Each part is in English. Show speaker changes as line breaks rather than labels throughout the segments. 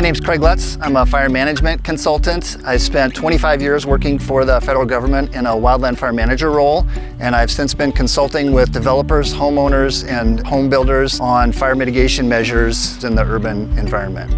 name's Craig Letz. I'm a fire management consultant. I spent 25 years working for the federal government in a wildland fire manager role, and I've since been consulting with developers, homeowners, and home builders on fire mitigation measures in the urban environment.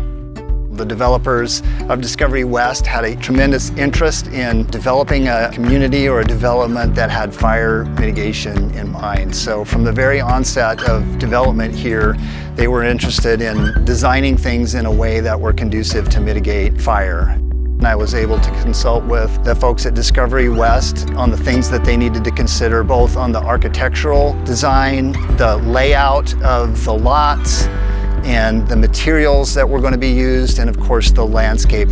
The developers of Discovery West had a tremendous interest in developing a community or a development that had fire mitigation in mind. So from the very onset of development here, they were interested in designing things in a way that were conducive to mitigate fire. And I was able to consult with the folks at Discovery West on the things that they needed to consider, both on the architectural design, the layout of the lots, and the materials that were going to be used, and of course the landscape.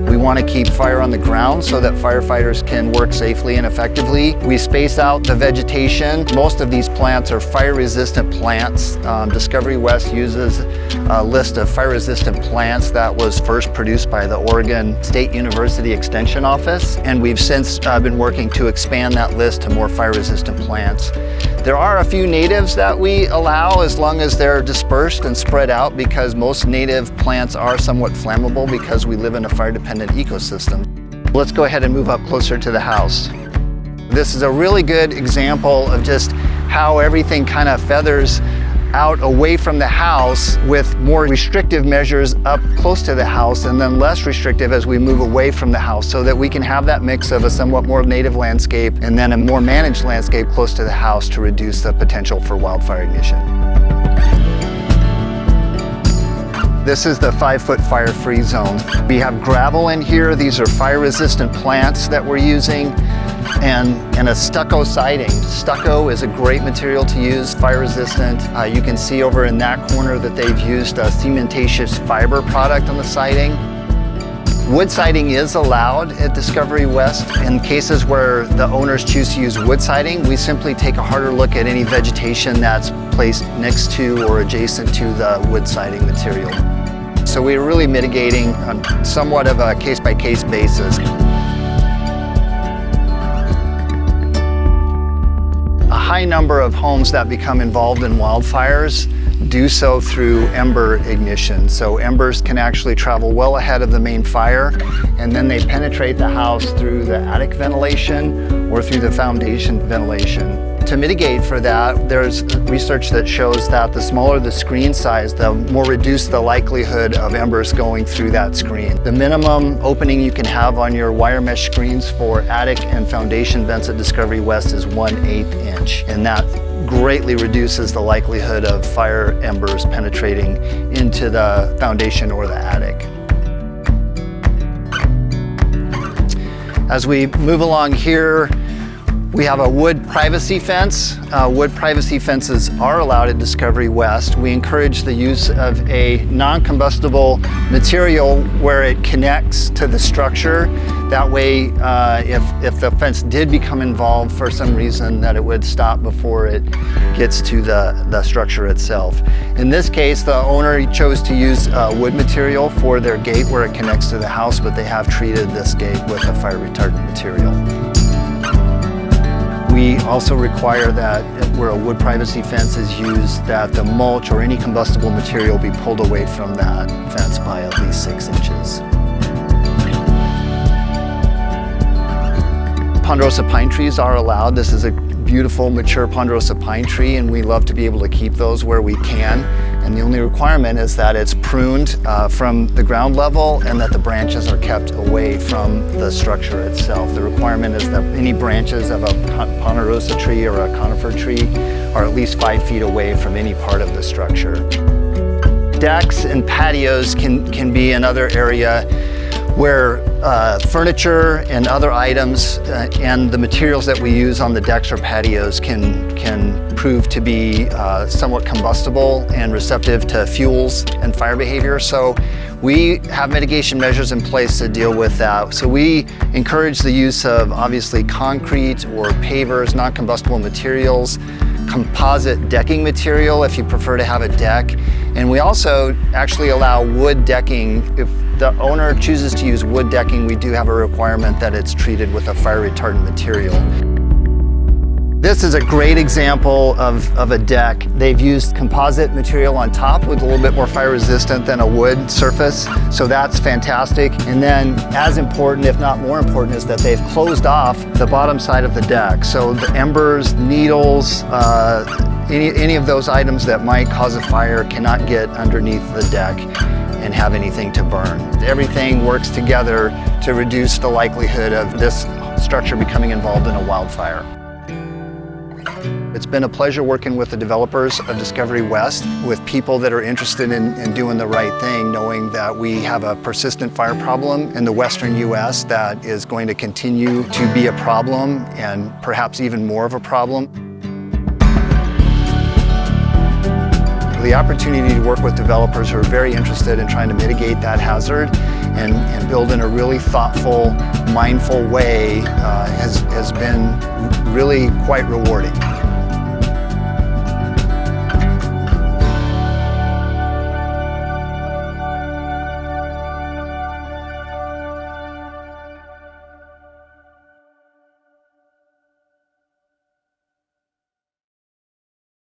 We want to keep fire on the ground so that firefighters can work safely and effectively. We space out the vegetation. Most of these plants are fire-resistant plants. Discovery West uses a list of fire-resistant plants that was first produced by the Oregon State University Extension Office, and we've since been working to expand that list to more fire-resistant plants. There are a few natives that we allow as long as they're dispersed and spread out, because most native plants are somewhat flammable because we live in a fire-dependent ecosystem. Let's go ahead and move up closer to the house. This is a really good example of just how everything kind of feathers out away from the house, with more restrictive measures up close to the house and then less restrictive as we move away from the house, so that we can have that mix of a somewhat more native landscape and then a more managed landscape close to the house to reduce the potential for wildfire ignition. This is the 5-foot fire-free zone. We have gravel in here. These are fire-resistant plants that we're using, and a stucco siding. Stucco is a great material to use, fire-resistant. You can see over in that corner that they've used a cementatious fiber product on the siding. Wood siding is allowed at Discovery West. In cases where the owners choose to use wood siding, we simply take a harder look at any vegetation that's placed next to or adjacent to the wood siding material. So we're really mitigating on somewhat of a case-by-case basis. A high number of homes that become involved in wildfires do so through Ember Ignition. So embers can actually travel well ahead of the main fire, and then they penetrate the house through the attic ventilation or through the foundation ventilation. To mitigate for that, there's research that shows that the smaller the screen size, the more reduced the likelihood of embers going through that screen. The minimum opening you can have on your wire mesh screens for attic and foundation vents at Discovery West is 1/8 inch, and that greatly reduces the likelihood of fire embers penetrating into the foundation or the attic. As we move along here, we have a wood privacy fence. Wood privacy fences are allowed at Discovery West. We encourage the use of a non-combustible material where it connects to the structure. That way, if the fence did become involved for some reason, that it would stop before it gets to the structure itself. In this case, the owner chose to use wood material for their gate where it connects to the house, but they have treated this gate with a fire retardant material. We also require that where a wood privacy fence is used, that the mulch or any combustible material be pulled away from that fence by at least 6 inches. Ponderosa pine trees are allowed. This is a beautiful mature ponderosa pine tree, and we love to be able to keep those where we can. And the only requirement is that it's pruned from the ground level and that the branches are kept away from the structure itself. The requirement is that any branches of a ponderosa tree or a conifer tree are at least 5 feet away from any part of the structure. Decks and patios can be another area where furniture and other items and the materials that we use on the decks or patios can prove to be somewhat combustible and receptive to fuels and fire behavior. So we have mitigation measures in place to deal with that. So we encourage the use of obviously concrete or pavers, non-combustible materials, composite decking material if you prefer to have a deck. And we also actually allow wood decking. If the owner chooses to use wood decking, we do have a requirement that it's treated with a fire retardant material. This is a great example of a deck. They've used composite material on top with a little bit more fire resistant than a wood surface, so that's fantastic. And then as important, if not more important, is that they've closed off the bottom side of the deck. So the embers, needles, any of those items that might cause a fire cannot get underneath the deck and have anything to burn. Everything works together to reduce the likelihood of this structure becoming involved in a wildfire. It's been a pleasure working with the developers of Discovery West, with people that are interested in doing the right thing, knowing that we have a persistent fire problem in the western U.S. that is going to continue to be a problem, and perhaps even more of a problem. The opportunity to work with developers who are very interested in trying to mitigate that hazard and build in a really thoughtful, mindful way has been really quite rewarding.